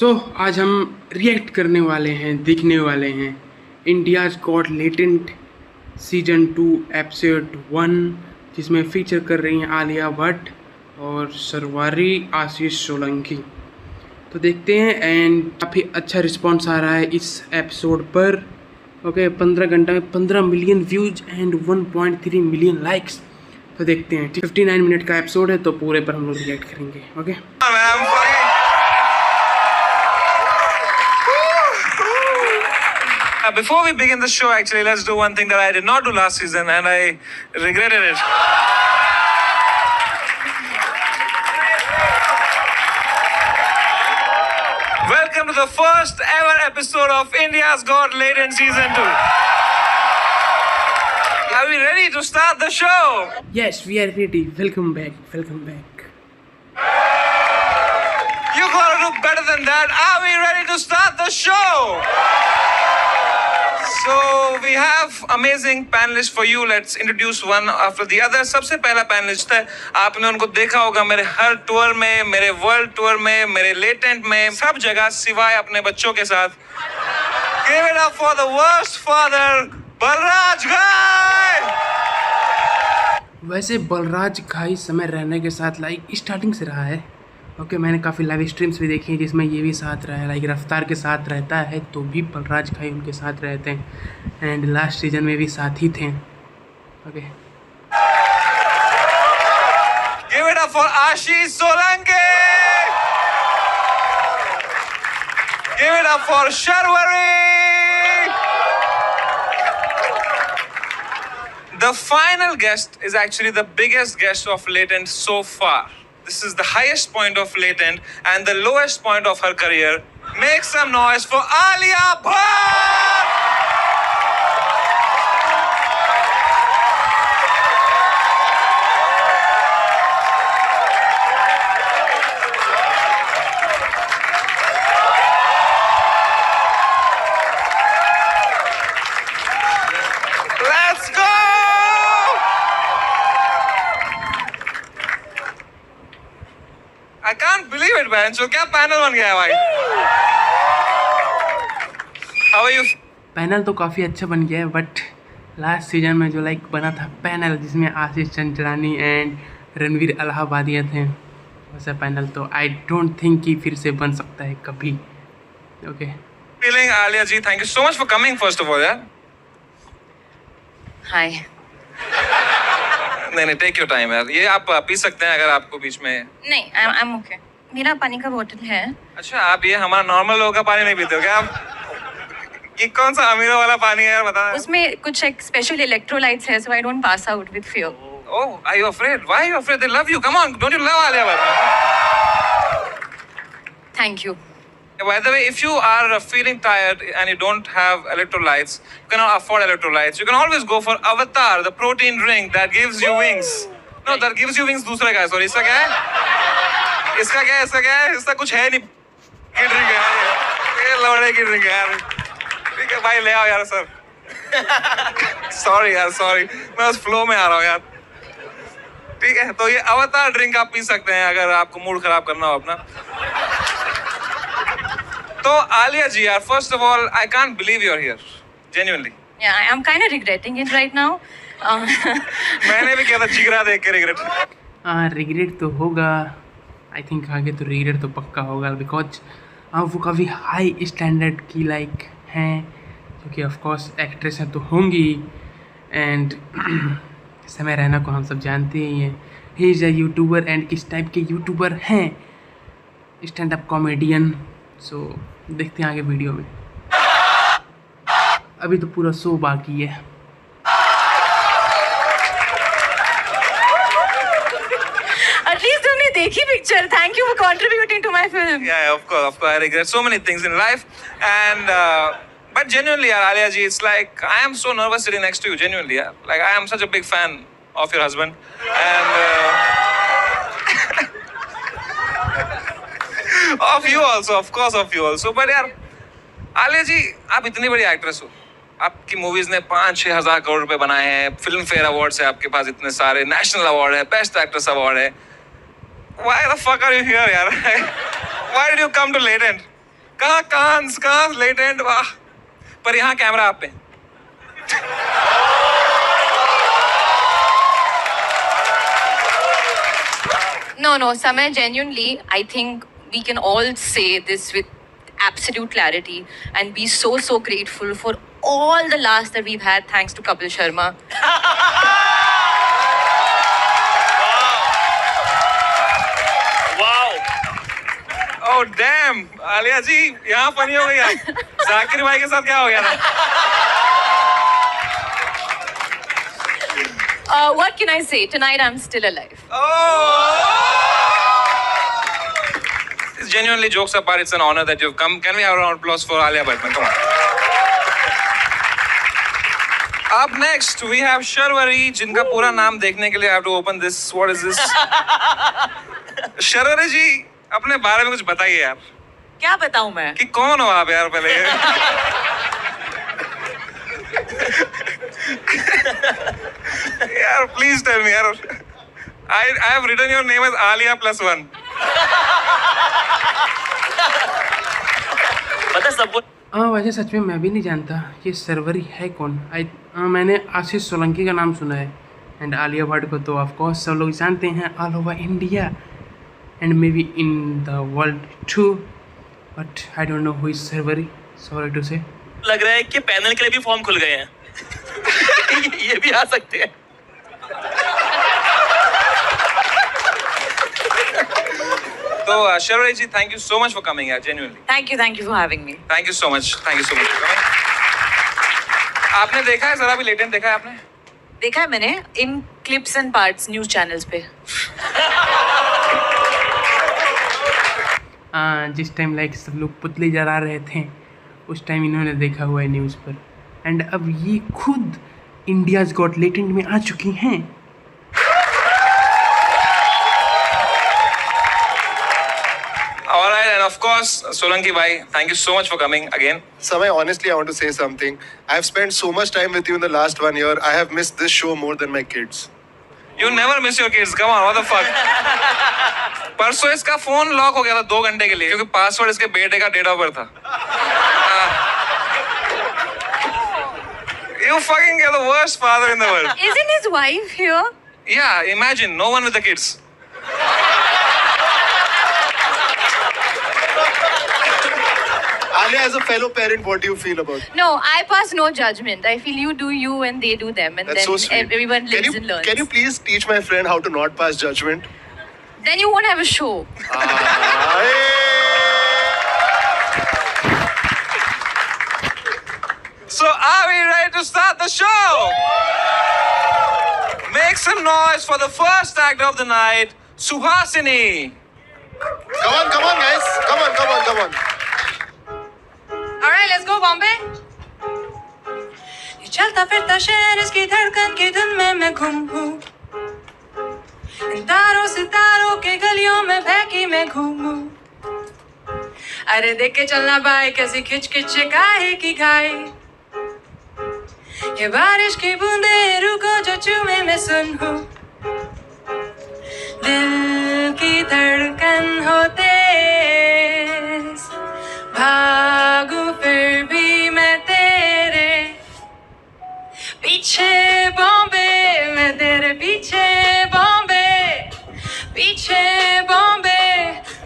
आज हम रिएक्ट करने वाले हैं, देखने वाले हैं India's got latent season 2 episode 1, जिसमें फीचर कर रही हैं आलिया भट्ट और सरवारी आशीष सोलंकी। तो देखते हैं एंड काफ़ी अच्छा रिस्पांस आ रहा है इस एपिसोड पर। ओके 15 घंटा में 15 million views and 1.3 million likes. तो देखते हैं, 59 मिनट का एपिसोड है तो पूरे पर हम लोग रिएक्ट करेंगे। Okay Before we begin the show, actually, let's do one thing that I did not do last season and I regretted it. Welcome to the first ever episode of India's Got Latent Season 2. Are we ready to start the show? Yes, we are ready. Welcome back. Welcome back. You gotta do better than that. Are we ready to start the show? So we have amazing panelists for you. Let's introduce one after the other. सबसे पहला panelist है, आपने उनको देखा होगा मेरे हर tour में, मेरे वर्ल्ड टूर में, मेरे लेटेंट में, सब जगह सिवाय अपने बच्चों के साथ। Give it up for the worst father, Balraj घाई। वैसे बलराज घाई समय रहने के साथ लाइक स्टार्टिंग से रहा है। ओके मैंने काफ़ी लाइव स्ट्रीम्स भी देखी हैं जिसमें ये भी साथ रहा है, लाइक रफ्तार के साथ रहता है तो भी बलराज घाई उनके साथ रहते हैं एंड लास्ट सीजन में भी साथ ही थे। Okay Give it up for Ashish Solanki. Give it up for Sharwari. The final guest is actually the biggest guest of Latent so far. This is the highest point of Latent and the lowest point of her career. Make some noise for Alia Bhatt! Let's go! I can't believe it, man. So क्या panel बन गया है भाई? How are you? Panel तो काफ़ी अच्छा बन गया है बट लास्ट सीजन में जो लाइक बना था पैनल जिसमें आशीष चंचलानी एंड रणवीर अलाहाबादिया थे, वैसा पैनल तो आई डोंट थिंक कि फिर से बन सकता है कभी। Okay Feeling Alia ji, thank you so much for coming first of all, yeah. हाय। नहीं टेक योर टाइम यार, ये आप पी सकते हैं अगर आपको बीच में। नहीं आई एम ओके, मेरा पानी का बोतल है। अच्छा आप ये हमारा नॉर्मल लोगों का पानी नहीं पीते हो क्या आप? ये कौन सा अमीरों वाला पानी है यार, बता। उसमें कुछ एक स्पेशल इलेक्ट्रोलाइट्स है, so I don't pass out with fear. Oh, are you afraid? Why are you afraid? They love you. Come on, don't you love Alia Bhatt? Thank you. By the way, if you are feeling tired and you don't have electrolytes, you cannot afford electrolytes, you can always go for Avatar, the protein drink that gives you wings. No, that gives you wings दूसरा का है, sorry, इसका क्या है? इसका क्या है? इसका क्या है? इसका कुछ है नहीं। की ड्रिंक है यार, ये लौड़े की ड्रिंक है यार। ठीक है भाई, ले आओ यार सर। Sorry यार, sorry, मैं उस फ्लो में आ रहा हूँ यार। ठीक है, तो ये अवतार ड्रिंक आप पी सकते हैं अगर आपको मूड खराब करना हो अपना। तो आलिया जी यार, first of all, I can't believe you're here, genuinely. Yeah, I am kind of regretting it right now. मैंने भी किया था जिगरा देख के रिग्रेट। हाँ रिग्रेट तो होगा, आई थिंक आगे तो रिग्रेट तो पक्का होगा बिकॉज वो काफ़ी हाई स्टैंडर्ड की लाइक हैं, क्योंकि ऑफकोर्स एक्ट्रेस हैं तो होंगी एंड समय रैना को हम सब जानते ही हैं, he is a YouTuber and किस टाइप के यूट्यूबर हैं, स्टैंड अप कॉमेडियन। सो देखते हैं आगे वीडियो में, अभी तो पूरा शो बाकी है। एटलीस्ट तुमने देखी picture, thank you for contributing to my film. Yeah, of course, I regret so many things in life, and but genuinely, yaar, Alia ji, it's like I am so nervous sitting next to you. Genuinely, yeah, like I am such a big fan of your husband, and of you also, of course, of you also. But यार, आलिया जी, आप इतनी बड़ी actress हो, आपकी movies ने 5-6 हजार करोड़ रुपए बनाए हैं, फिल्म फेयर अवार्ड्स है आपके पास इतने सारे, नेशनल अवार्ड है, बेस्ट एक्ट्रेस अवार्ड है। Why the fuck are you here, yaar? Why did you come to Latent? कहाँ कांस, कहाँ लेटेंट, वाह। पर यहाँ कैमरा आप पे। No, Samay, genuinely, I think we can all say this with absolute clarity and be so grateful for all the laughs that we've had thanks to Kapil Sharma. Wow. Oh damn, Alia जी यहाँ funny हो गई आप। जाकिर भाई के साथ क्या हो गया था? What can I say? Tonight I'm still alive. Genuinely, jokes apart, it's an honor that you've come. Can we have a round of applause for Alia Bhatt? Come on. Up next, we have Sharwari, जिनका पूरा नाम देखने के लिए I have to open this. What is this? Sharvari जी, अपने बारे में कुछ बताइए यार। क्या बताऊं मैं? कि कौन हो आप यार पहले? यार, please tell me यार। I have written your name as Alia +1. पता सबको। हाँ, वैसे सच में मैं भी नहीं जानता ये शर्वरी है कौन। मैंने आशीष सोलंकी का नाम सुना है एंड आलिया भट्ट को तो ऑफ कोर्स सब लोग जानते हैं all over India and may be in the world too, but I don't know who is Sharvari, sorry to say. लग रहा है कि पैनल के लिए भी फॉर्म खुल गए हैं। ये भी आ सकते हैं। तो Sharwari ji, thank you so much for coming here, genuinely. Thank you for having me. Thank you so much for coming. आपने देखा है जरा भी लेटेंट देखा है आपने? देखा है मैंने इन clips and parts news channels पे। जिस टाइम लाइक सब लोग पुतले जला रहे थे उस टाइम इन्होंने देखा हुआ है न्यूज़ पर एंड अब ये खुद इंडियाज़ गॉट लेटेंट में आ चुकी हैं। Alright, and of course, Solanki bhai, thank you so much for coming again. Samay, honestly, I want to say something. I have spent so much time with you in the last 1 year. I have missed this show more than my kids. You never miss your kids. Come on, what the fuck? परसों इसका phone lock हो गया था 2 घंटे के लिए क्योंकि password इसके बेटे का डेट ऑफ बर्थ था। You fucking get the worst father in the world. Isn't his wife here? Yeah, imagine no one with the kids. Alia, as a fellow parent, what do you feel about it? No, I pass no judgment. I feel you do you and they do them, and That's so then sweet. everyone lives Can you, and learns. Can you please teach my friend how to not pass judgment? Then you won't have a show. So are we ready to start the show? Make some noise for the first act of the night, Suhasini. Come on, guys. Come on. All right, let's go, Bombay. ये चलता फिरता शहर इसकी धड़कन की धुन में मैं गुम हूँ। इन तारों सितारों के गलियों में बहकी मैं घूमूं। अरे देख के चलना भाई कैसी खिच खिच काहे की घाई। ये बारिश की बूंदे रुको जो चूमे मैं सुन हूँ। दिल की धड़कन हो तेज भागूं फिर भी मैं तेरे पीछे बॉम्बे, मैं तेरे पीछे बॉम्बे, पीछे बॉम्बे,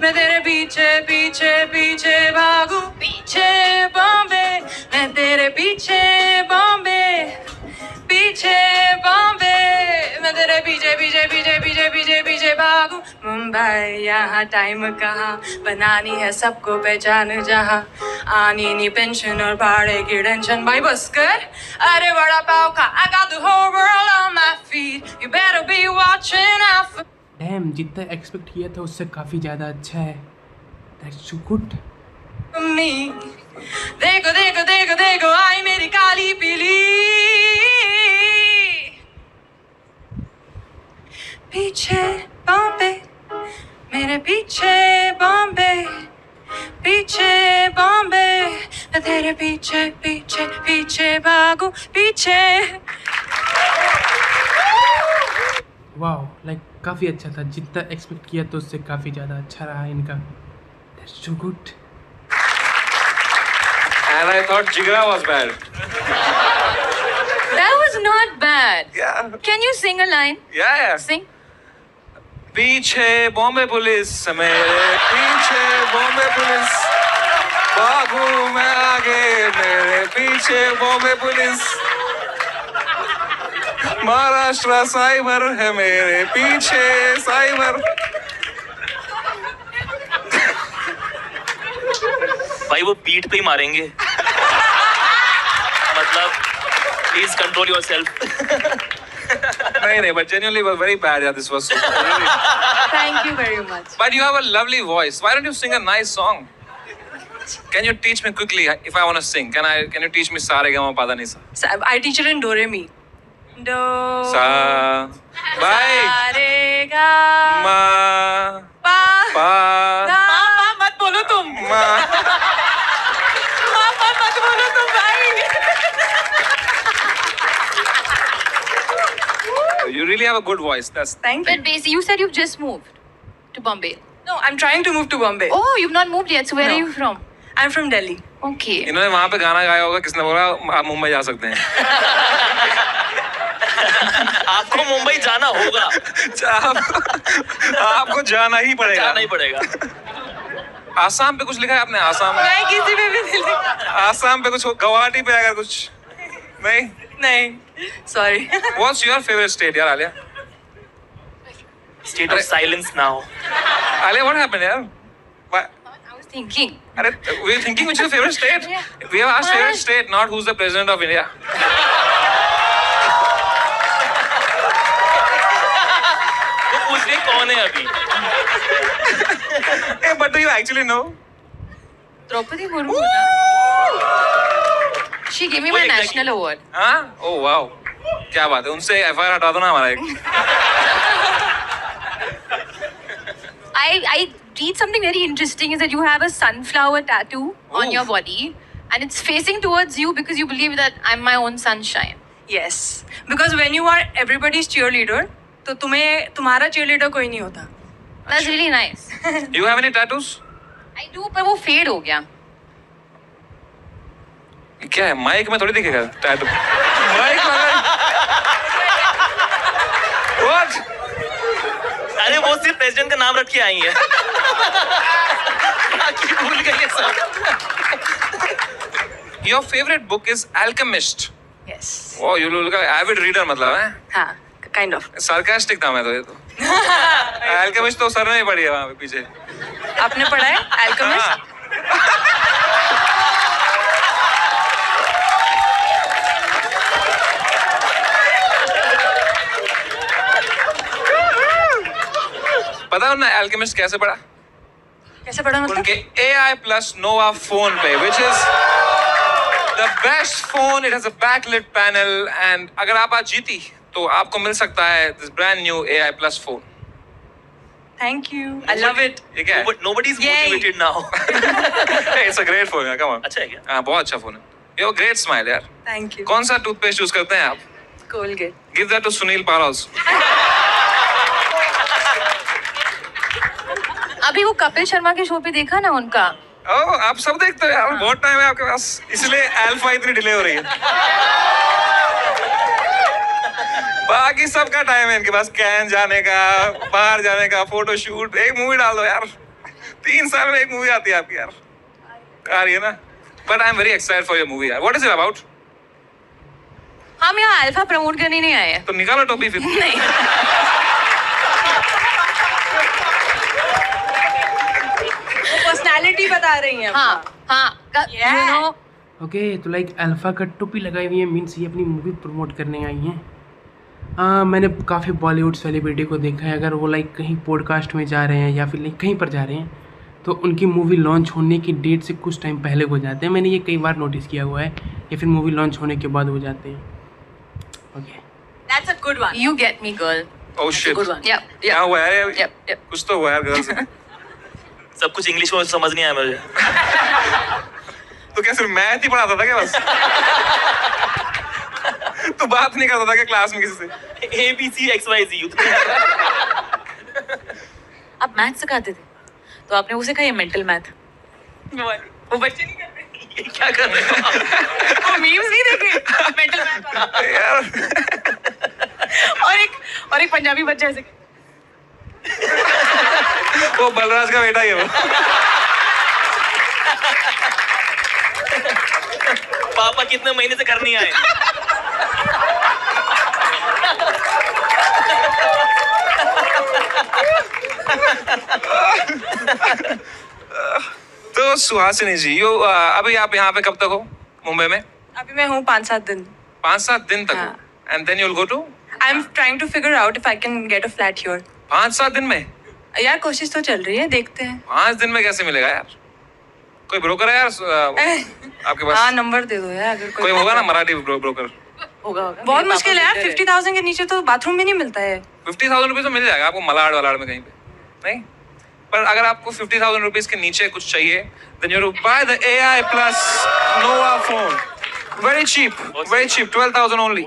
मैं तेरे पीछे पीछे पीछे भागूं पीछे बॉम्बे, मैं तेरे पीछे बॉम्बे, पीछे बॉम्बे, मैं तेरे पीछे पीछे पीछे पीछे पीछे पीछे भागूं। मुंबई यहाँ टाइम कहाँ, बनानी है सबको पहचान जहाँ, आनी नहीं पेंशन और भाड़े की टेंशन। भाई बस कर, अरे बड़ा पाव खा, I got the whole world on my feet, you better be watching out for dam, जितना एक्सपेक्ट किया था उससे काफ़ी ज़्यादा अच्छा है। That's so good. me। देखो देखो देखो देखो आई मेरी काली पीली, पीछे बॉम्बे, मेरे पीछे बॉम्बे, पीछे बॉम्बे, मैं तेरे पीछे पीछे पीछे भागूं पीछे। वाह, लाइक काफ़ी अच्छा था। जितना एक्सपेक्ट किया तो उससे काफ़ी ज़्यादा अच्छा रहा इनका। That's so good. And I thought Jigra was bad. That was not bad. Yeah. Can you sing a line? Yeah. Sing. पीछे बॉम्बे पुलिस मेरे पीछे बॉम्बे पुलिस भागू मैं आगे मेरे पीछे बॉम्बे पुलिस महाराष्ट्र साइबर है मेरे पीछे साइबर. भाई वो बीट पे ही मारेंगे. मतलब प्लीज कंट्रोल योरसेल्फ. नहीं but genuinely was very bad. Yeah, this was super, really. Thank you very much. But you have a lovely voice. Why don't you sing a nice song? Can you teach me quickly if I want to sing? Can you teach me Sa Re Ga Ma Pa Da Ni Sa? So, I teach her in Do Re Mi. Do. Sa. Bye. Sa Re Ga. Ma. Pa. Pa. Da. Pa मत बोलो तुम. Ma. Pa मत बोलो तुम भाई. You really have a good voice. That's. Thank you. But basically, you said you've just moved to Bombay. No, I'm trying to move to Bombay. Oh, you've not moved yet. So where No. are you from? I'm from Delhi. Okay. इन्होंने वहाँ पे गाना गाया होगा. किसने बोला आप मुंबई जा सकते हैं? आपको मुंबई जाना होगा. आपको जाना ही पड़ेगा. जाना ही पड़ेगा. आसाम पे कुछ लिखा है आपने? आसाम. मैं किसी पे भी नहीं लिखा. आसाम पे कुछ गुवाहाटी पे अगर कुछ नहीं. नहीं. Sorry. What's your favorite state, यार Alia? State of silence now. Alia, what happened, यार? Why? I was thinking. अरे, we're thinking which is your favorite state. Yeah. We have asked favorite state, not who's the president of India. तो पूछिए कौन है अभी? Hey, but do you actually know? Draupadi Murmu. She gave me my Exactly. national award. हाँ? Oh wow. क्या बात है? उनसे FIR हटा दो ना हमारा एक. I read something very interesting is that you have a sunflower tattoo on Ooh. your body and it's facing towards you because you believe that I'm my own sunshine. Yes. Because when you are everybody's cheerleader, तो तुम्हारा cheerleader कोई नहीं होता. That's really nice. You have any tattoos? I do, पर वो fade हो गया. क्या है? माइक में थोड़ी दिखेगा टैटू. माइक लगा. What? अरे वो सिर्फ प्रेसिडेंट का नाम रख के आई है. बाकी भूल गई है सब. Your favorite book is Alchemist. Yes. Oh, you look like avid reader मतलब है? हाँ. Kind of. Sarcastic नाम है तो ये तो. Alchemist तो सर ने ही पढ़ी है वहाँ पे पीछे. आपने पढ़ा है Alchemist? हाँ. पता है ना Alchemist कैसे पढ़ा? कैसे पढ़ा मतलब? उनके AI plus Nova phone पे, which is the best phone. It has a backlit panel and अगर आप आज जीती तो आपको मिल सकता है this brand new AI plus phone. Thank you. I love it. ये क्या है? Nobody is Yay. motivated now. Hey, it's a great phone यार, come on. अच्छा है क्या? हाँ बहुत अच्छा phone है. You have a great smile यार. Thank you. कौन सा टूथपेस्ट यूज करते हैं आप? Colgate. Give that to Sunil Paras. अभी वो कपिल शर्मा के शो पे देखा ना उनका. ओह आप सब देखते हो यार. बहुत टाइम है आपके पास इसलिए अल्फा इतनी डिले हो रही है. बाकी सबका टाइम है इनके पास. कैन जाने का, बाहर जाने का, फोटो शूट. एक मूवी डाल दो यार. 3 साल में एक मूवी आती है आपकी यार. आ रही है ना. But I am very excited for your movie यार. What is it about? हम यहाँ अल्फा प्रमोट करने नहीं आए हैं. तो निकालो टोपी फिर. नहीं. पर्सनालिटी बता रही हैं. हाँ. Yeah. You know, ओके तो लाइक अल्फ़ा का टोपी लगाई हुई है मीन्स ये अपनी मूवी प्रमोट करने आई हैं. मैंने काफ़ी बॉलीवुड सेलिब्रिटी को देखा है. अगर वो लाइक कहीं पॉडकास्ट में जा रहे हैं या फिर लाइक कहीं पर जा रहे हैं तो उनकी मूवी लॉन्च होने की डेट से कुछ टाइम पहले हो जाते हैं. मैंने ये कई बार नोटिस किया हुआ है. या फिर मूवी लॉन्च होने के बाद हो जाते हैं. Okay That's a good one. you get me, girl. Oh shit. Good one. Yep. क्या Yep. हुआ यार? Yep. Yep. कुछ तो हुआ यार गर्ल्स. सब कुछ इंग्लिश में समझ नहीं आया मुझे. तो क्या सिर्फ मैथ ही पढ़ाता था क्या बस? तो बात नहीं करता था क्या क्लास में किसी से? ABCXYZ. आप मैथ सिखाते थे तो आपने उसे कहा ये मेंटल मैथ. वो बच्चे नहीं करते. ये क्या कर रहे हो वो मीम्स नहीं देखे मेंटल यार और एक पंजाबी बच्चा ऐसे वो बलराज का बेटा ही है वो। पापा कितने महीने से घर नहीं आए। तो सुहासिनी जी अभी आप यहाँ पे कब तक हो मुंबई में? अभी मैं हूँ 5-7 दिन 5-7 दिन तक हाँ. And then you will go to? I am trying to figure out if I can get a flat here 5-7 दिन में? यार कोशिश तो चल रही है देखते हैं 5 दिन में कैसे मिलेगा यार? कोई ब्रोकर है यार आपके पास? हाँ नंबर दे दो यार अगर कोई होगा ना मराठी ब्रोकर? होगा बहुत मुश्किल है यार 50,000 के नीचे तो बाथरूम भी नहीं मिलता है 50,000 रुपीज तो मिल जाएगा आपको मलाड वलाड में कहीं पे, नहीं? पर अगर आपको 50,000 रुपीज के नीचे कुछ चाहिए then you have to buy the AI plus Nova phone, very cheap 12,000 only.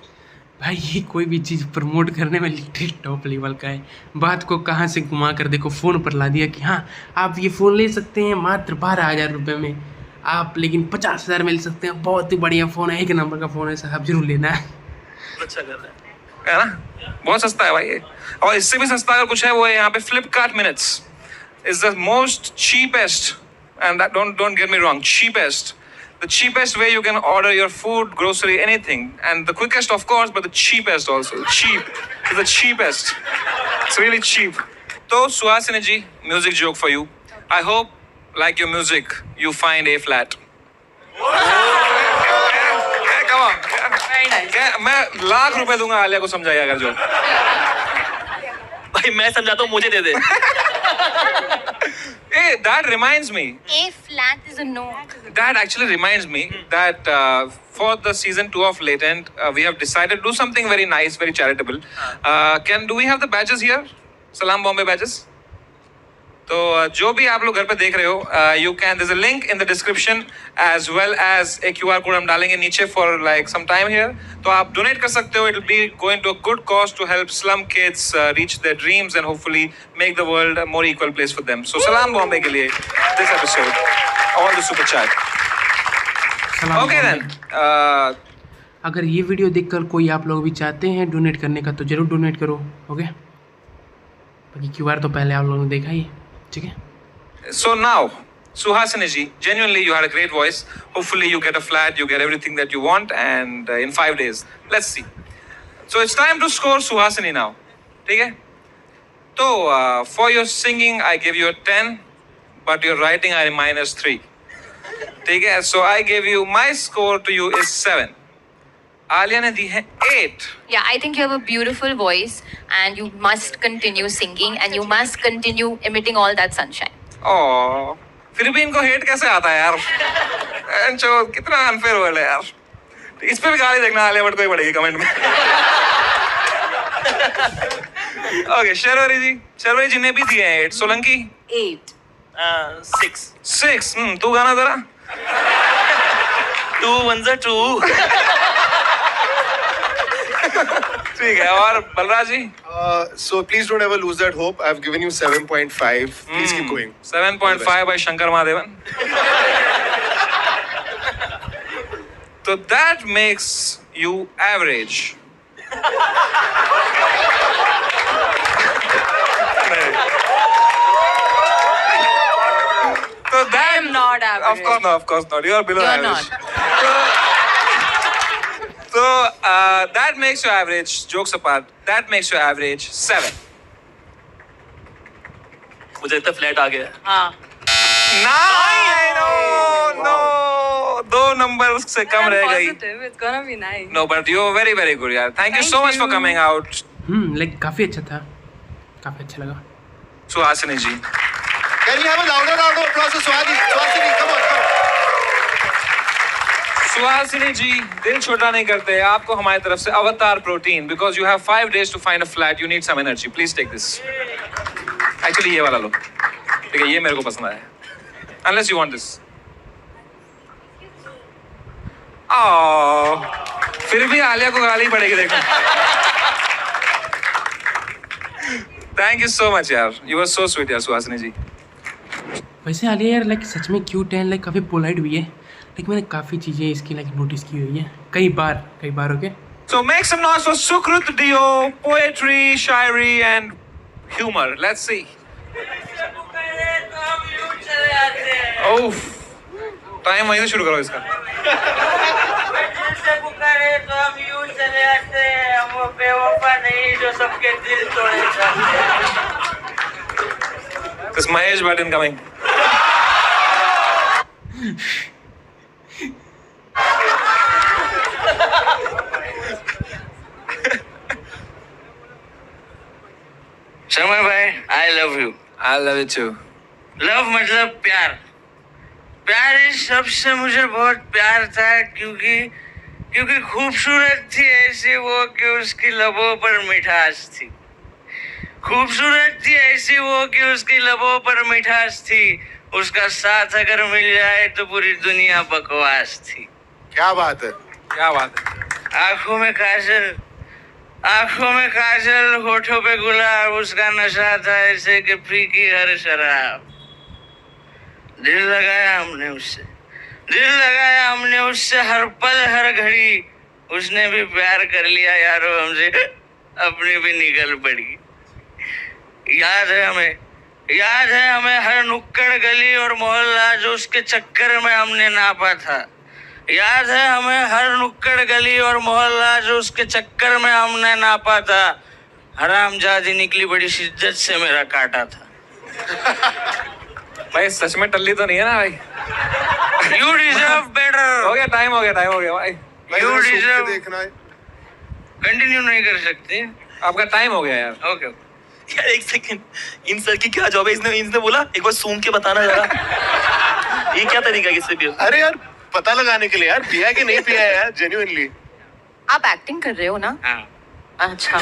भाई ये कोई भी चीज़ प्रमोट करने में लिटरली टॉप लेवल का है। बात को कहाँ से घुमा कर देखो फ़ोन पर ला दिया कि हाँ आप ये फ़ोन ले सकते हैं मात्र 12,000 रुपये में, आप लेकिन 50,000 मिल सकते हैं, बहुत ही बढ़िया फ़ोन है, 1 नंबर का फ़ोन है साहब, जरूर लेना है। अच्छा कर रहा है ना? बहुत सस्ता है भाई ये। और इससे भी सस्ता अगर कुछ है वो है यहाँ पे Flipkart minutes is the most cheapest, and that don't get me wrong, the cheapest way you can order your food, grocery, anything, and the quickest of course, but the cheapest also. Cheap is the cheapest. It's really cheap. So Suhasini ji, music joke for you. I hope, like your music, you find A flat. Come on. Very nice. मैं लाख रुपए दूंगा आलिया को समझाइए अगर जो। भाई मैं समझाता हूँ मुझे दे दे। Hey, that reminds me. A flat is a no. That actually reminds me that for the season 2 of Latent, we have decided to do something very nice, very charitable. Do we have the badges here? Salam Bombay badges. तो जो भी आप लोग घर पे देख रहे हो, you can, there's a link in the description as well as एक QR कोड हम डालेंगे नीचे for like some time here. तो आप donate कर सकते हो. It will be going to a good cause to help slum kids reach their dreams and hopefully make the world a more equal place for them. So Salam Bombay के लिए this episode, all the super chat. सलाम Okay Bombay. then. अगर ये video देखकर कोई आप लोग भी चाहते हैं डोनेट करने का तो ज़रूर डोनेट करो, ओके? बाकी QR तो पहले आप लोगों ने देखा ही, ठीक है? So now, Suhasini ji, genuinely you had a great voice. Hopefully you get a flat, you get everything that you want, and in 5 days. Let's see. So it's time to score Suhasini now. ठीक है? So for your singing, I give you a 10, but your writing I -3. ठीक है? So I give you, my score to you is 7. Alia ने दी है 8. Yeah, I think you have a beautiful voice and you must continue singing and you must continue emitting all that sunshine. Oh, फिर भी इनको hate कैसे आता है यार? एंचो कितना अनफेयर वर्ल्ड है यार। इस पे भी गाली देखना आलिया भट्ट को ही पड़ेगी कमेंट में। ओके, शर्वरी जी ने भी दिए हैं 8. सोलंकी 8 6 तू गाना जरा। 2 1 2 ठीक है, और बलराज जी? So please don't ever lose that hope. I've given you 7.5. Please keep going. 7.5 by Shankar Mahadevan. तो that makes you average. So I am not average. Of course not. You are below You're average. So that makes you average. Jokes apart, that makes you average 7. मुझे लगता flat आ गया। हाँ 9. No. 2 numbers से कम I'm रह गई। positive it's gonna be nice. No, but you are very very good यार. Thank you so much for coming out, like काफ़ी अच्छा था, काफ़ी अच्छा लगा। Suhasini ji. Can we have a louder applause for Suhasini? Come on. Suhasini जी, दिल छोटा नहीं करते आपको हमारी तरफ से अवतार protein, because you have 5 days to find a flat, you need some energy, please take this. Actually ये वाला लो, ठीक है? ये मेरे को पसंद आया, unless you want this. फिर भी आलिया को गाली पड़ेगी देखो। थैंक यू सो मच यार, यू आर सो स्वीट यार सुहासिनी जी। वैसे आलिया यार लाइक सच में क्यूट है, लाइक काफ़ी पोलाइट भी है, लाइक मैंने काफ़ी चीज़ें इसकी लाइक नोटिस की हुई है कई बार okay. So make some noise for Sukrut Dio, poetry, shayari and humor. Let's see. Oh, time वहीं से शुरू करो इसका। This Mahesh Bhatt coming. समय भाई, I love you. I love it too. Love मतलब प्यार। प्यार इस सबसे मुझे बहुत प्यार था क्योंकि खूबसूरत थी ऐसी वो कि उसकी लबों पर मिठास थी। खूबसूरत थी ऐसी वो कि उसकी लबों पर मिठास थी। उसका साथ अगर मिल जाए तो पूरी दुनिया बकवास थी। क्या बात है, क्या बात है। आंखों में काजल, होठों पे गुलाब, उसका नशा था ऐसे कि फीकी हर शराब। दिल लगाया हमने उससे हर पल हर घड़ी। उसने भी प्यार कर लिया यारो हमसे, अपनी भी निकल पड़ी। याद है हमें हर नुक्कड़ गली और मोहल्ला जो उसके चक्कर में हमने नापा था। याद है हमें हर नुक्कड़ गली और मोहल्ला जो उसके चक्कर में हमने नापा था। हरामजादी निकली बड़ी शिद्दत से मेरा काटा था। भाई सच में टल्ली तो नहीं है ना भाई? You deserve better. हो गया टाइम हो गया भाई। You deserve. देखना है। कंटिन्यू नहीं कर सकते। आपका टाइम हो गया यार। ओके। यार एक सेकंड, इन सर की क्या जॉब है? इसने बोला एक बार सूंघ के बताना जरा। ये क्या तरीका है किससे भी? अरे यार पता लगाने के लिए यार, पिया कि नहीं पिया है यार, जेन्युइनली। आप एक्टिंग कर रहे हो ना? हाँ। अच्छा।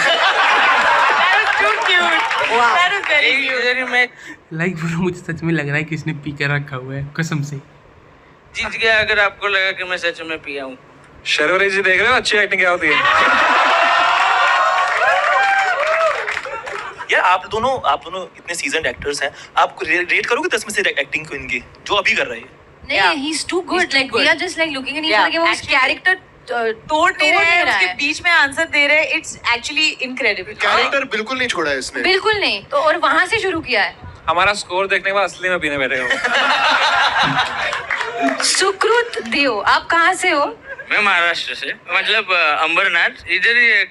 Too cute. That is very cute. मैं लाइक ब्रो मुझे सच में लग रहा है कि इसने पी कर रखा हुआ है कसम से। जीत गया अगर आपको लगा कि मैं सच में पिया हूँ। शर्वरी जी देख रहे हो अच्छी एक्टिंग क्या होती है? यार आप दोनों इतने सीजन्ड एक्टर्स हैं, आप रेट करोगे 10 में से एक्टिंग को इनकी जो अभी कर रहे हैं? नहीं, he's too good. Like we are just like looking at each other. वो Actually, character तोड़ नहीं रहे हैं, उसके है। बीच में आंसर दे रहे हैं। It's actually incredible. कैरेक्टर बिल्कुल नहीं छोड़ा है इसने। बिल्कुल नहीं। तो और वहाँ से शुरू किया है। हमारा स्कोर देखने के बाद असली में पीने बैठे हो। सुकृत दियो, आप कहाँ से हो? मैं महाराष्ट्र से, मतलब अंबरनाथ, इधर ही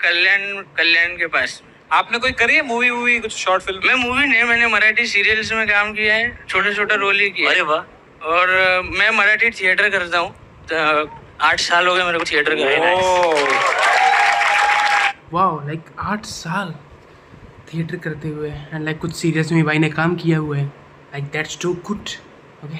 कल्याण के पास। आपने कोई करी है मूवी कुछ शॉर्ट फिल्म? मैं मूवी नहीं, मैंने मराठी सीरियल्स में काम किया है, छोटा रोल ही किया है। अरे वाह। और मैं मराठी थिएटर करता हूँ। 8 साल हो गए मेरे को थिएटर करने। वाओ लाइक 8 साल थिएटर करते हुए एंड लाइक कुछ सीरियस में भाई ने काम किया हुआ है। Like that's too good. Okay,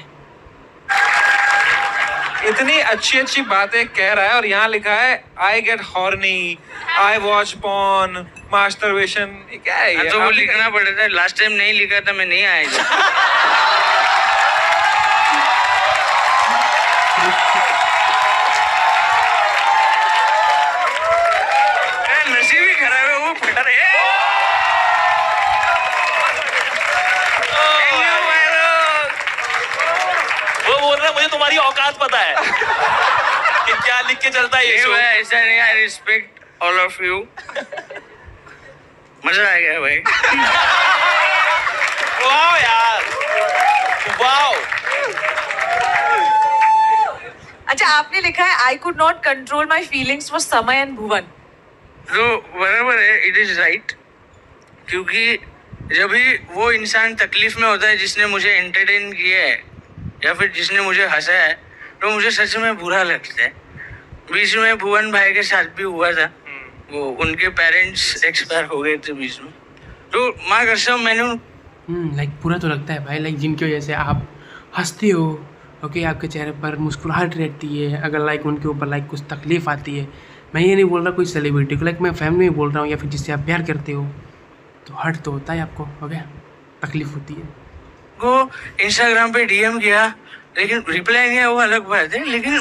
इतनी अच्छी बातें कह रहा है और यहाँ लिखा है I get horny, I watch porn, masturbation. क्या है ये? तो वो लिखना पड़ा था, लास्ट टाइम नहीं लिखा था, मैं नहीं आया। नसीब ही खराब है, वो फटा रहे। वो बोल रहा है मुझे तुम्हारी औकात पता है कि क्या लिख के चलता है ये शो। ऐसा नहीं, I respect all of you. मजा आ गया भाई। वाओ यार, वाओ। अच्छा, आपने लिखा है I could not control my feelings for समय एंड भुवन। तो बराबर है, इट इज राइट। क्योंकि जब भी वो इंसान तकलीफ में होता है जिसने मुझे एंटरटेन किया है या फिर जिसने मुझे हंसाया है, तो मुझे सच में बुरा लगता है। बीच में भुवन भाई के साथ भी हुआ था, वो उनके पेरेंट्स एक्सपायर हो गए थे बीच में। तो माँ कसम मैंने लाइक बुरा तो लगता है भाई, लाइक जिनकी वजह से आप हंसते हो। ओके, आपके चेहरे पर मुस्कुराहट रहती है अगर लाइक उनके ऊपर लाइक कुछ तकलीफ आती है। मैं ये नहीं बोल रहा कोई सेलिब्रिटी को, लाइक मैं फैमिली में बोल रहा हूँ या फिर जिससे आप प्यार करते हो, तो हर्ट तो होता है आपको। ओके, तकलीफ होती है। को इंस्टाग्राम पे डीएम किया, लेकिन रिप्लाई नहीं आया, वो अलग बात है। लेकिन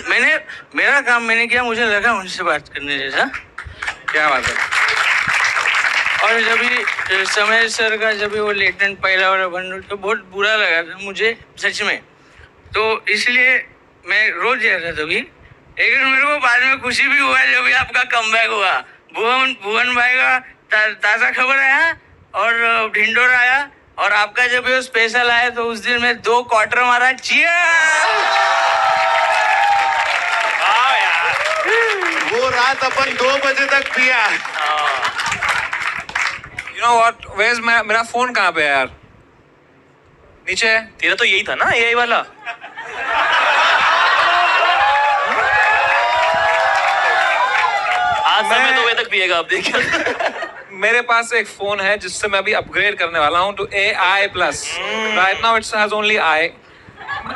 मेरा काम मैंने किया, मुझे लगा उनसे बात करने जैसा। क्या बात है। और जब भी समय सर का जब भी वो लेटेंट पहला वाला बन तो बहुत बुरा लगा था मुझे सच में। तो इसलिए मैं रो दिया था तभी, लेकिन मेरे को बाद में खुशी भी हुआ जब भी आपका कमबैक हुआ। भुवन भाई का ताज़ा खबर आया और ढिंडोरा आया और आपका जब वो स्पेशल आया तो उस दिन मैं 2 क्वार्टर मारा। वो रात अपन 2 बजे तक पिया। You know what? Where's मेरा फोन कहाँ पे है यार? नीचे है? तेरा तो यही था ना AI वाला। आज समय 2 बजे तक पिएगा आप देखिए। मेरे पास एक फोन है जिससे मैं अभी अपग्रेड करने वाला हूँ to AI+. Right now it has only I.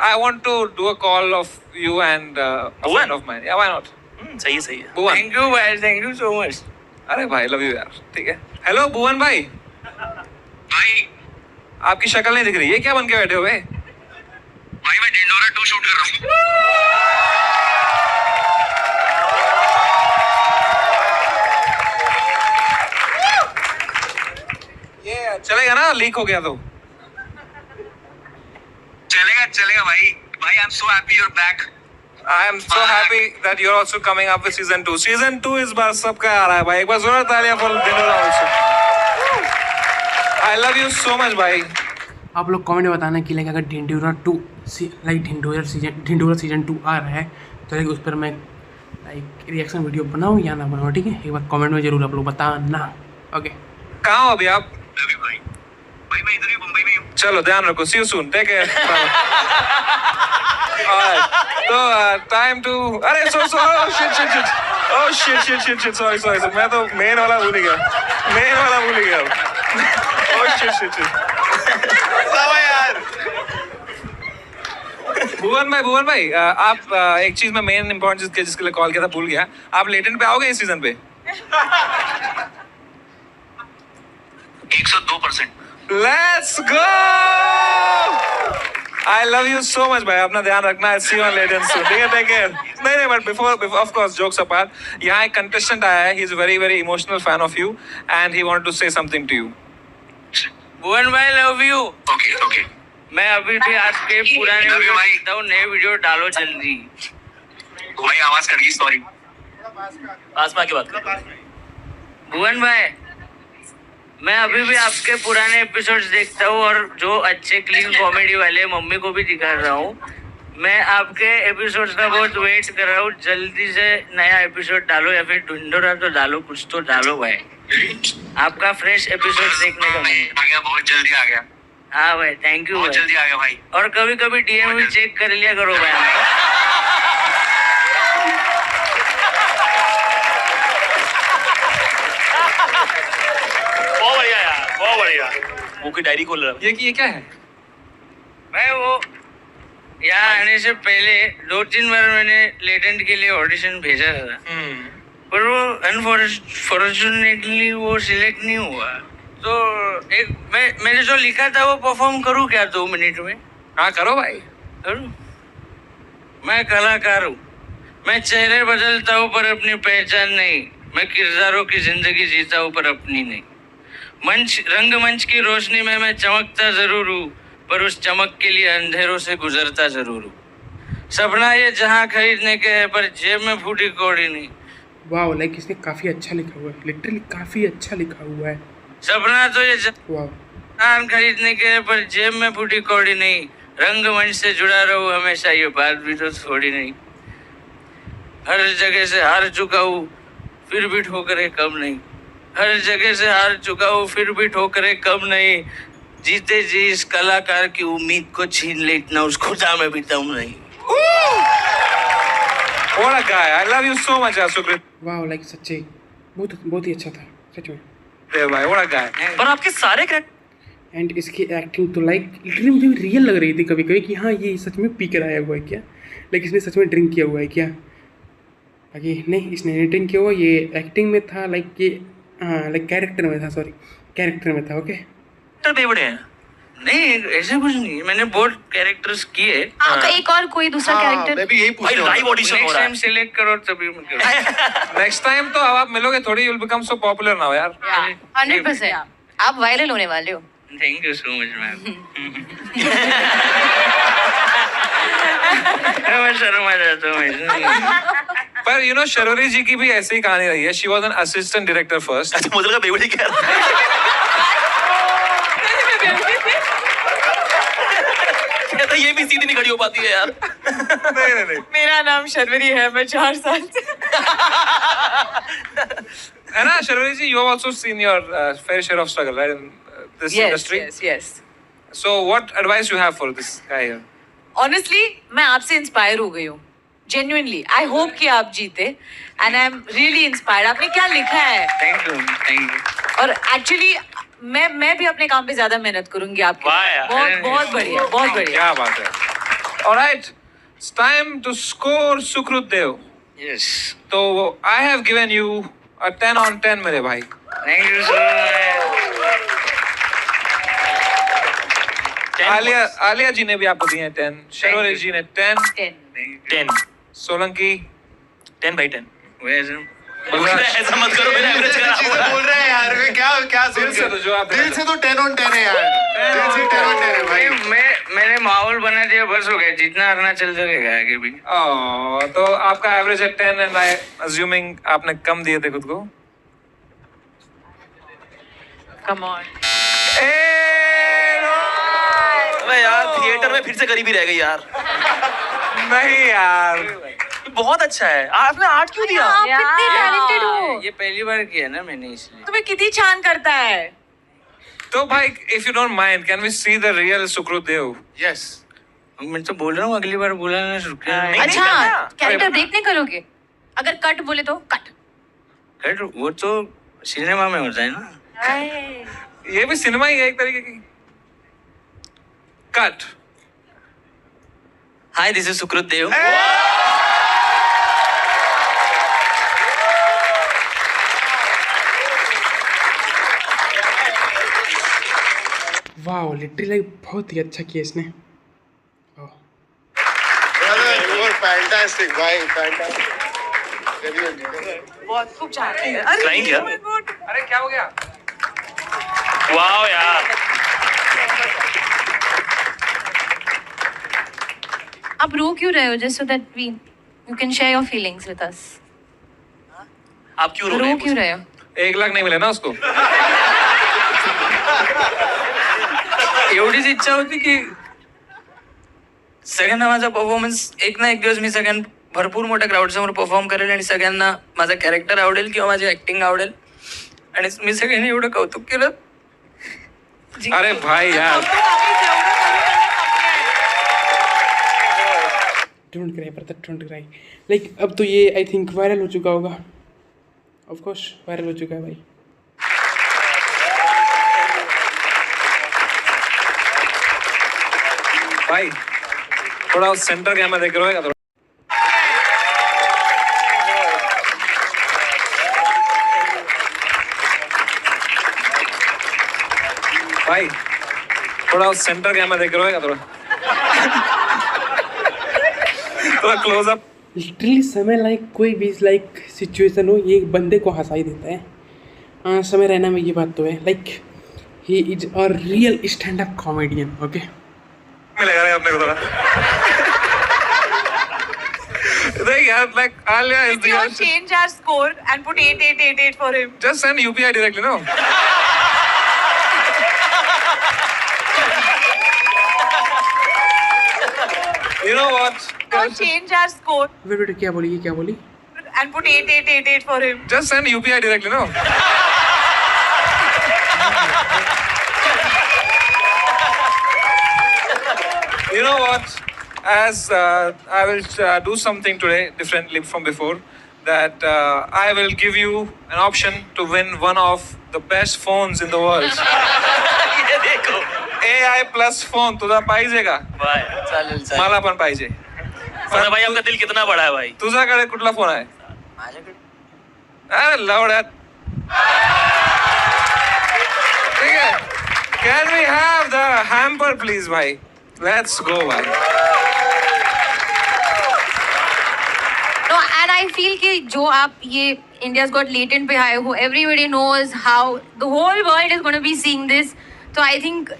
I want to do a call of you and a friend of mine. Yeah, why not? सही है, सही है। भुवन। थैंक यू भाई, थैंक यू सो मच। अरे भाई लव यू यार। ठीक है। हेलो भुवन भाई। भाई आपकी शक्ल नहीं दिख रही है, क्या बन के बैठे हो बे? भाई मैं ढिंडोरा 2 शूट कर रहा हूँ। ये चलेगा ना, लीक हो गया तो? चलेगा भाई। भाई I am so happy you are back. I am so happy that you're also coming up with season 2. Season 2 इस बार सबका आ रहा है भाई। एक बार जोरदार तालियां for Dhindora also. I love you so much भाई। आप लोग कमेंट में बताना कि लाइक अगर ढिंडोरा 2 लाइक ढिंडोरा सीजन 2 आ रहा है तो लाइक उस पर मैं लाइक रिएक्शन वीडियो बनाऊँ या ना बनाऊँ, ठीक है? एक बार कमेंट में जरूर आप लोग बताना। ओके, कहाँ हो अभी आप? भाई मैं इधर ही मुंबई में हूँ। चलो ध्यान रखो, see you soon, take care। तो टाइम टू, अरे सो शिट सॉरी मैं तो मेन वाला भूल गया। शिट यार। भुवन भाई आप एक चीज में मेन इंपॉर्टेंट जिसके लिए कॉल किया था भूल गया। आप लेटेंट पे आओगे इस सीजन पे? 102%। Let's go. I love you so much भाई, अपना ध्यान रखना। See you on Legends soon, ठीक है? Take care। नहीं but before of course jokes apart, यहाँ एक contestant आया है, he is very very emotional fan of you and he wanted to say something to you। भुवन भाई लव यू। ओके। मैं अभी भी आपके पुराने वीडियो देखता हूँ, नए वीडियो डालो जल्दी। भाई आवाज कट गई, सॉरी। पास में आके बात कर। भुवन भाई मैं अभी भी आपके पुराने एपिसोड्स देखता हूँ और जो अच्छे क्लीन कॉमेडी वाले मम्मी को भी दिखा रहा हूँ। मैं आपके एपिसोड्स का बहुत वेट कर रहा हूँ, जल्दी से नया एपिसोड डालो या फिर ढिंडोरा तो डालो, कुछ तो डालो भाई। आपका फ्रेश एपिसोड देखने का मन आ गया, बहुत जल्दी आ गया। हाँ भाई थैंक यू, बहुत जल्दी आ गया भाई। और कभी कभी DM भी चेक कर लिया करो भाई। बहुत बढ़िया यार, बहुत बढ़िया। वो की डायरी खोल रहा है। ये क्या है? मैं वो यहाँ आने से पहले 2-3 बार मैंने लेटेंट के लिए ऑडिशन भेजा था, पर वो अनफॉर्चुनेटली वो सिलेक्ट नहीं हुआ। तो एक मैंने जो लिखा था वो परफॉर्म करूँ क्या 2 मिनट में? हाँ करो भाई, करूँ। मैं कलाकार हूँ, मैं चेहरे बदलता हूँ पर अपनी पहचान नहीं। मैं किरदारों की जिंदगी जीता हूँ पर अपनी नहीं। रंगमंच की रोशनी में मैं चमकता जरूर हूँ पर उस चमक के लिए अंधेरों से गुजरता जरूर हूँ। सपना ये जहाँ खरीदने के है पर जेब में फूटी कौड़ी नहीं। वाह, लाइक इसने काफ़ी अच्छा लिखा हुआ है, लिटरली काफ़ी अच्छा लिखा हुआ है। सपना तो ये वाह, जहाँ खरीदने के है पर जेब में फूटी कौड़ी नहीं। रंगमंच से जुड़ा रहूँ हमेशा, ये बात भी तो थोड़ी नहीं। हर जगह से हार चुका हूँ फिर भी ठोकरें कम नहीं। हर जगह से हार चुका हूँ फिर भी ठोकरें कम नहीं। जीते जी इस कलाकार की उम्मीद को छीन ले इतना उस खुदा में भी दम नहीं। What a guy, I love you so much सुकृत। वाह, लाइक सच्चे बहुत ही अच्छा था सच में। भाई what a guy। पर आपके सारे एंड इसकी एक्टिंग तो लाइक लिटरली मुझे रियल लग रही थी कभी कभी कि हाँ ये सच में पी कर आया हुआ है क्या, लाइक इसने सच में ड्रिंक किया हुआ है क्या। बाकी नहीं, इसने नहीं ड्रिंक किया हुआ, ये एक्टिंग में था, लाइक ये हाँ लाइक कैरेक्टर में था, सॉरी कैरेक्टर में था। ओके बेवड़े हैं। नहीं ऐसे कुछ नहीं, मैंने बहुत कैरेक्टर्स किए। आपका एक और कोई दूसरा कैरेक्टर? मैं भी यही भाई पूछ लाइव ऑडिशन हो नेक्स्ट रहा टाइम है। सिलेक्ट करो तभी मैं करूँ। नेक्स्ट टाइम तो अब आप मिलोगे थोड़ी, you will become so popular now यार। 100%। आप वायरल होने वाले हो। Thank you so much ma'am. मैं शर्मा जाता हूँ। पर यू नो शर्वरी जी की भी ऐसी ही कहानी रही है। She was an assistant director first. अच्छा मुझे लगा बेवड़ी कह रहा कहता ये भी सीधी नहीं खड़ी हो पाती है यार। नहीं मेरा नाम शर्वरी है, मैं 4 साल से। है ना शर्वरी जी, you have also seen your fair share of struggle right in this industry. yes. So what advice you have for this guy here? Honestly, मैं आपसे इंस्पायर हो गई हूँ। Genuinely, I hope कि आप जीते। And I'm really inspired. आपने क्या लिखा है? Thank you. और एक्चुअली मैं भी अपने काम पे ज्यादा मेहनत करूंगी आपके। वाह यार। बहुत बढ़िया, बहुत बढ़िया। क्या बात है। All right, it's time to score Sukrut Dev. Yes, तो I have given you a 10 on 10 मेरे भाई। Thank you so much. Alia ji ने भी आपको दिए हैं 10, शर्वरी जी ने 10, 10 सोलंकी 10/10। वैसे ऐसा मत करो, मेरा एवरेज खराब बोल रहे हैं यार, वे क्या दिल से तो जो आप दिल से तो 10 on 10 है यार, दिल से 10 on 10 है भाई। मैंने माहौल बना दिया, बस हो गया। जितना अरुणाचल चलेगा आगे भी। तो आपका एवरेज है 10 एंड आई अज्यूमिंग आपने कम दिए थे खुद को। Come on. अबे यार थिएटर में फिर से गरीबी रह गई यार। नहीं यार, बहुत अच्छा है। आपने 8 क्यों दिया? आप कितने टैलेंटेड हो। ये पहली बार किया ना मैंने, इसलिए। तुम्हें कितनी छान करता है। तो भाई if you don't mind can we see the real Sukrut Dev? Yes. मैं तो बोल रहा हूँ अगली बार बुलाना शुरू किया। अच्छा, कैरेक्टर ब्रेक नहीं करोगे? अगर कट बोले तो कट। कट वो तो सिनेमा में होता है ना। ये भी सिनेमा ही है एक तरीके की। कट। हाय दिस इज सुकृत देव। वाह, लिटरली बहुत ही अच्छा किया इसने। Brother, you were fantastic, भाई, fantastic. बहुत खूब छान। Flying क्या? अरे क्या हो गया? वाओ यार। आप रो क्यों रहे हो? Just so that we you can share your feelings with us. आप क्यों रो रहे रो हैं? क्यों रहे हो? 1 लाख नहीं मिले ना उसको। एवढीच इच्छा होती की सगळ्यांना माझा परफॉर्मन्स एक ना एक दिवस मी सगळ्यांना भरपूर मोठ्या क्राऊड समोर परफॉर्म करेल आणि सगळ्यांना माझा कॅरेक्टर आवडेल किंवा माझी ऍक्टिंग आवडेल आणि मी सगळ्यांनी एवढं कौतुक केलं। अरे भाई यार, don't cry brother, don't cry. Like अब तो ये आई थिंक वायरल हो चुका होगा। ऑफ कोर्स वायरल हो चुका है भाई। भाई थोड़ा सेंटर कैमरा देख रहे हो? भाई थोड़ा सेंटर कैमरा देख रहे हो? थोड़ा क्लोज अप। लिटरली समय लाइक कोई भी लाइक सिचुएशन हो, ये एक बंदे को हंसा ही देता है। समय रहना में ये बात तो है। Like he is a real stand up comedian. Okay, मिलेगा रे अपने को थोड़ा। देख यार, like Alia is the If you change our score and put 8888 for him. just send UPI directly, no? You know what? If you change our score wait क्या बोली, ये क्या बोली? and put 8888 for him. Just send UPI directly, no? You know what? As I will do something today differently from before, that I will give you an option to win one of the best phones in the world. ये देखो AI plus phone तुझा पाहिजे का? भाई चालेल चालेल। मला पण पाहिजे. पण भाई आपका दिल कितना बड़ा है भाई। तुझ्याकडे कुठला फोन आहे? अरे लवड्यात. ठीक आहे. Can we have the hamper, please, bhai? Let's go, bhai. No, and I feel कि जो आप ये India's Got Latent पे आए हो, everybody knows how the whole world is going to be seeing this. So I think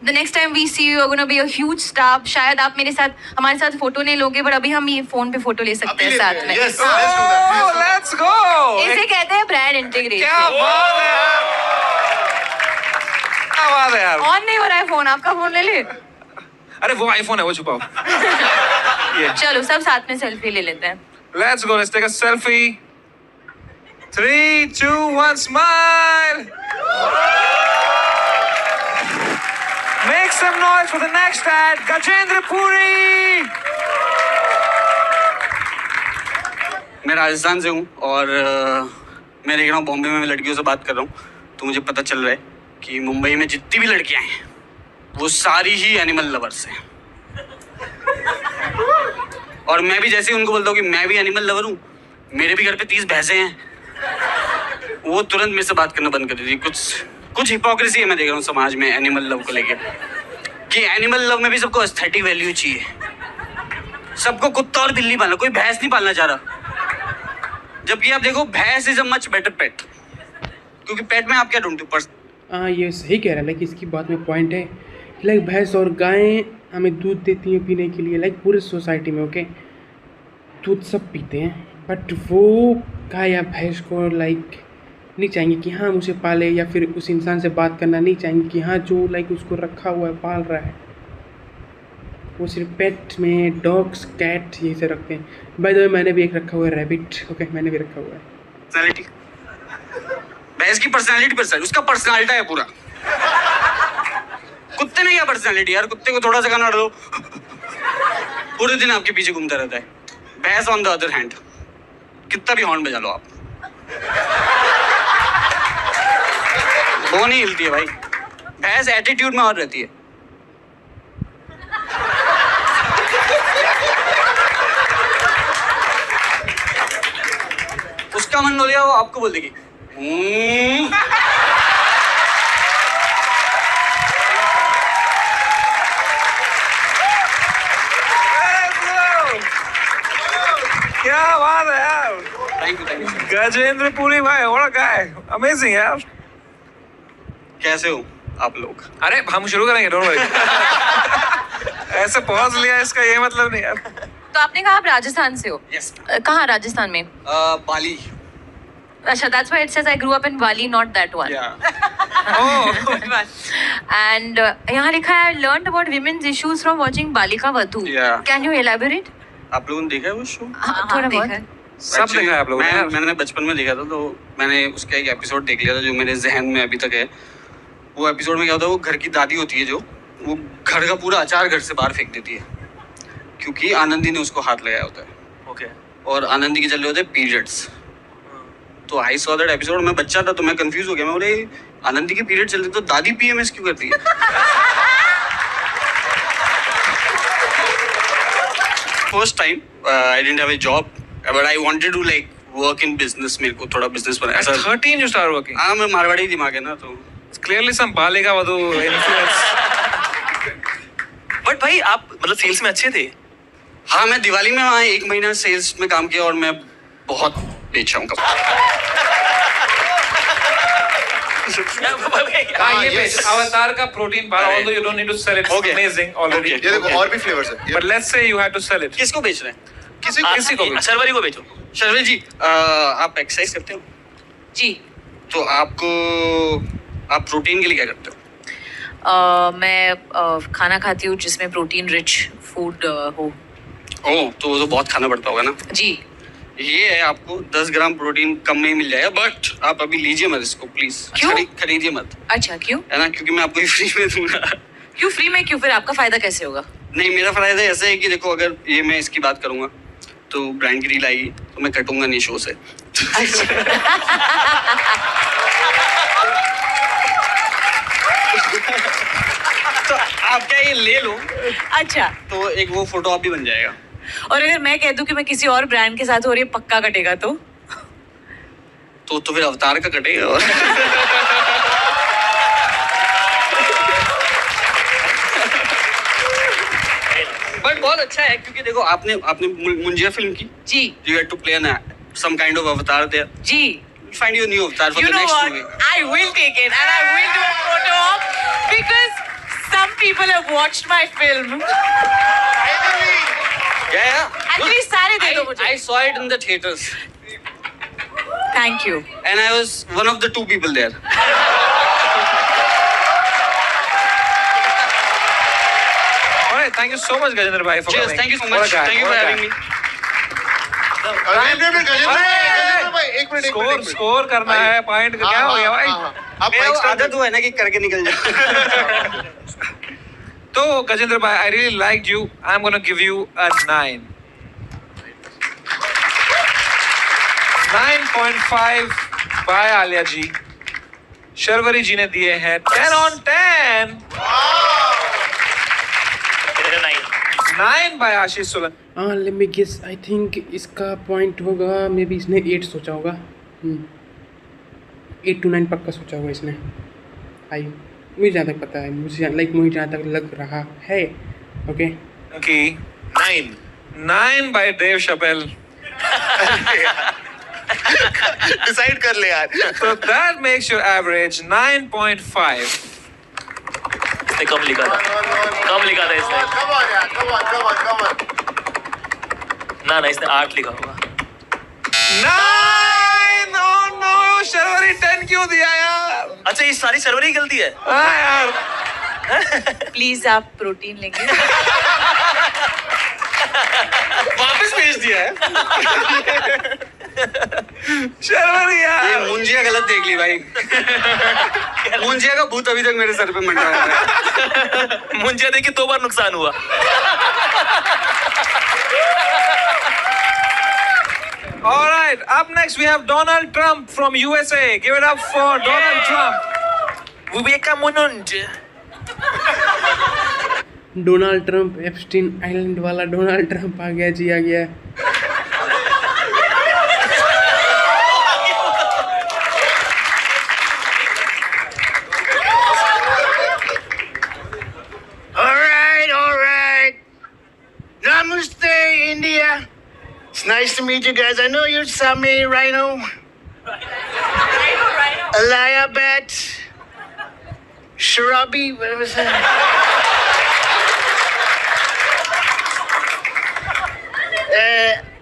the next time we see you, you're going to be a huge star. शायद आप मेरे साथ हमारे साथ photo नहीं लोगे, but अभी हम ये फोन पे फोटो ले सकते हैं साथ में. Yes, Oh, let's go. इसे कहते हैं ब्रांड इंटीग्रेशन. क्या बात है यार. क्या बात है यार. ऑन नहीं हो रहा है फोन, आपका फोन ले ले. अरे वो आईफोन है, वो छुपाओ. चलो सब साथ में सेल्फी ले लेते हैं. Let's go. Let's take a selfie. 3, 2, 1, smile. Make some noise for the next ad, Gajendra Puri. मैं राजस्थान से हूँ और मैं देख रहा हूँ बॉम्बे में मैं लड़कियों से बात कर रहा हूँ, तो मुझे पता चल रहा है कि मुंबई में जितनी भी लड़कियाँ हैं वो सारी ही एनिमल लवर्स हैं. और मैं भी जैसे ही उनको बोलता हूँ कि मैं भी एनिमल लवर हूँ, मेरे भी घर पे 30 भैंसें हैं, वो तुरंत मेरे से बात करना बंद कर देती. कुछ हिपोक्रेसी है मैं देख रहा हूँ समाज में एनिमल लव को लेके, कि एनिमल लव में भी सबको एस्थेटिक वैल्यू चाहिए. सबको कुत्ता और बिल्ली पालना, कोई भैंस नहीं पालना चाह रहा. जबकि आप देखो भैंस इज अ मच बेटर पेट, क्योंकि पेट में आप क्या ढूंढते हो? हाँ, ये सही कह रहा है. लाइक इसकी बात में पॉइंट है. लाइक भैंस और गायें हमें दूध देती हैं पीने के लिए. लाइक पूरे सोसाइटी में ओके दूध सब पीते हैं, बट वो गाय या भैंस को लाइक नहीं चाहेंगे कि हाँ उसे पाले, या फिर उस इंसान से बात करना नहीं चाहेंगे कि हाँ जो लाइक उसको रखा हुआ है पाल रहा है. वो सिर्फ पेट में डॉग्स कैट ये से रखते हैं. बाय द वे मैंने भी एक रखा हुआ है रैबिट. ओके मैंने भी रखा हुआ है. पर्सनालिटी, भैंस की पर्सनालिटी उसका पर्सनालिटी है पूरा. कुत्ते में क्या पर्सनालिटी यार, कुत्ते को थोड़ा सा खाना दो पूरे दिन आपके पीछे घूमता रहता है. भैंस ऑन द अदर हैंड कितना भी हॉर्न बजा लो आप, वो नहीं हिलती है भाई. भैंस एटीट्यूड में और रहती है. उसका मन हो गया वो आपको बोल देगी क्या बात है यार. Thank you. गजेंद्र पुरी भाई, what a guy. Amazing यार. कैसे हो आप लोग? अरे हम शुरू करेंगे, डोंट वरी. ऐसे पॉज लिया इसका ये मतलब नहीं यार. तो आपने कहा आप राजस्थान से हो. यस. कहाँ राजस्थान में? बाली. अच्छा, that's why it says I grew up in Bali, not that one. Oh. And यहाँ लिखा है learned about women's issues from watching Balika Vadhu. Yeah. Can you elaborate? आप लोगों ने देखा है वो शो? हाँ, थोड़ा बहुत. सब देखा है आप लोगों ने. मैंने बचपन में देखा था, तो मैंने उसका एक एपिसोड देख लिया था जो मेरे जहन में अभी तक है. वो एपिसोड में क्या होता है, वो घर की दादी होती है जो वो घर का पूरा अचार घर से बाहर फेंक देती है क्योंकि आनंदी ने उसको हाथ लगाया होता है. ओके. और आनंदी के चल रहे होते हैं पीरियड्स. तो आई सॉ दैट एपिसोड. मैं बच्चा था तो मैं कंफ्यूज हो गया. मैं बोले आनंदी के पीरियड चल रहे तो दादी पीएमएस क्यों करती है? First time I didn't have a job but I wanted to like work in business. मेरे को थोड़ा बिजनेस बनाना At ऐसा. 13 you start working. हाँ, मैं मारवाड़ी दिमाग है ना, तो It's clearly some Balika Vadhu influence. But भाई आप मतलब सेल्स में अच्छे थे. हाँ, मैं दिवाली में वहाँ 1 महीना सेल्स में काम किया और मैं बहुत बेचा हूँ कपड़ा. ये बेच अवतार का protein bar. Although you don't need to sell it, it's Okay. amazing already. Okay. ये देखो और भी फ्लेवर्स है. But let's say you had to sell it. किसको बेच रहे हैं? किसी को भी. शर्वरी को बेचो. शर्विल जी, आप एक्सरसाइज करते हो? जी. तो आप प्रोटीन के लिए क्या करते हो? मैं खाना खाती हूँ जिसमें प्रोटीन रिच फूड हो. ओह, तो वो तो बहुत खाना पड़ता होगा ना. जी. ये है, आपको 10 ग्राम प्रोटीन कम नहीं मिल जाएगा, बट आप अभी लीजिए मत इसको प्लीज. क्यों? खरीदिए मत, अच्छा, क्यों? है ना, क्योंकि मैं आपको ये फ्री में दूंगा. क्यों फ्री में? क्यों? फिर आपका फायदा कैसे होगा? नहीं, मेरा फायदा ऐसा है कि देखो, अगर ये मैं इसकी बात करूंगा तो ब्रांड की रील आएगी तो मैं कटूंगा नहीं शो से. तो आप क्या ये ले लो, अच्छा, तो एक वो फोटो आप भी बन जाएगा. और अगर मैं कह दूं कि मैं किसी और ब्रांड के साथ हो रही है, पक्का कटेगा तो? तो फिर अवतार का कटेगा. और बहुत अच्छा है क्योंकि देखो आपने आपने मुंजिया फिल्म की जी you had to play some kind of avatar there. Ji Find your new avatar for you the know next what movie. I will take it and I will do a photo op because some people have watched my film Yeah. at least सारे दे दो मुझे I saw it in the theaters thank you and I was one of the 2 people there. All right, thank you so much, Gajendra bhai, for Cheers. coming. Thank you so What a much. guy, Thank you for what a having guy. me. एक minute score करना है point क्या हो गया भाई आप मेरा mic वो स्टार्ट आदत हुआ है ना कि करके निकल जाए. तो गजेंद्र भाई I really liked you. I'm gonna give you a 9. 9.5 by Alia जी. शर्वरी जी ने दिए हैं 10 on 10. 9 by Ashish Solan. Let me guess I think इसका पॉइंट होगा मे बी इसने 8 सोचा होगा 8 to 9 पक्का सोचा होगा इसने आई मुझे जहाँ तक पता है मुझे जहाँ तक लग रहा है ओके की 9 by Dave Chappelle. डिसाइड कर ले यार So that makes your average 9.5. इसने कम लिखा था इसने. ना इसने 8 लिखा होगा. 9! Oh no! शर्वरी 10 क्यों दिया यार? अच्छा ये सारी सर्वरी की गलती है. हाँ यार. प्लीज आप प्रोटीन लेंगे वापस भेज दिया है. शर्वरी ये यार. मुंजिया गलत देख ली भाई. मुंजिया का भूत अभी तक मेरे सर पे मंडरा रहा है. मुंजिया देखिए 2 बार नुकसान हुआ. All right. Up next we have Donald Trump from USA. Give it up for Donald Trump. Donald Trump Epstein island वाला डोनाल्ड ट्रंप आ गया जी आ गया All right. Namaste, India. It's nice to meet you guys. I know you saw me, Rhino. Alaya Bat. Sharabi, what was that?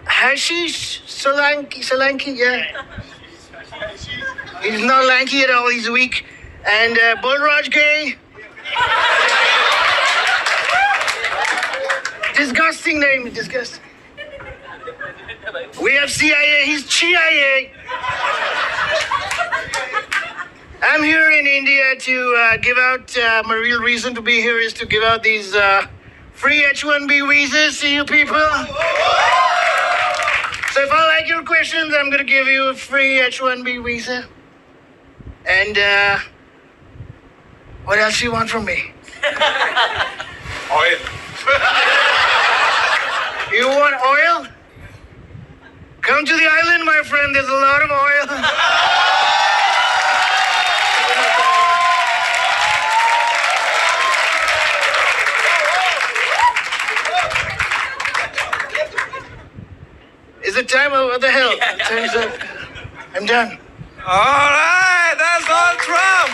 Hashish Solanki, yeah. He's not lanky at all, he's weak. And Bolraj Gay. Disgusting name, disgusting. We have CIA, he's CIA. I'm here in India to give out, my real reason to be here is to give out these free H-1B visas to you people. So if I like your questions, I'm going to give you a free H-1B visa. And what else do you want from me? Oil. You want oil? Come to the island, my friend. There's a lot of oil. Is it time? What the hell? Time's up. I'm done. All right. That's Donald Trump.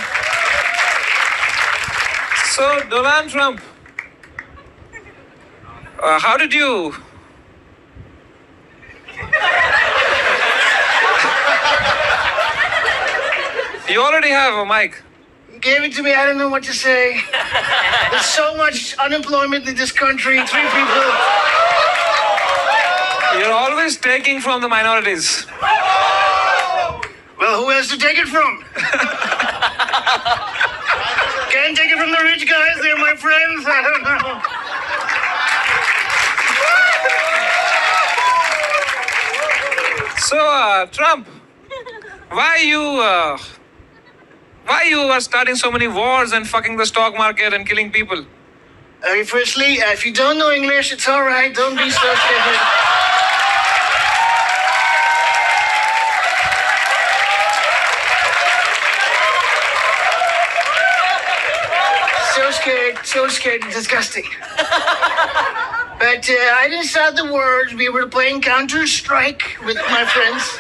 So Donald Trump. How did you? You already have a mic. You gave it to me. I don't know what to say. There's so much unemployment in this country. 3 people. You're always taking from the minorities. Well, who else to take it from? Can't take it from the rich guys. They're my friends. I don't know. So, Trump, why you are starting so many wars and fucking the stock market and killing people? Firstly, if you don't know English, it's all right. Don't be so scared. So scared, disgusting. But I just saw the words. We were playing Counter-Strike with my friends.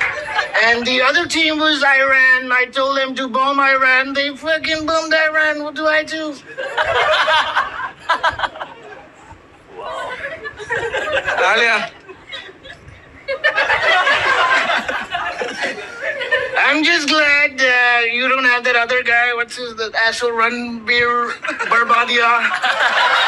And the other team was Iran. I told them to bomb Iran. They fucking bombed Iran. What do I do? Alia. I'm just glad you don't have that other guy. What's his, the asshole Ranbir Barbadia?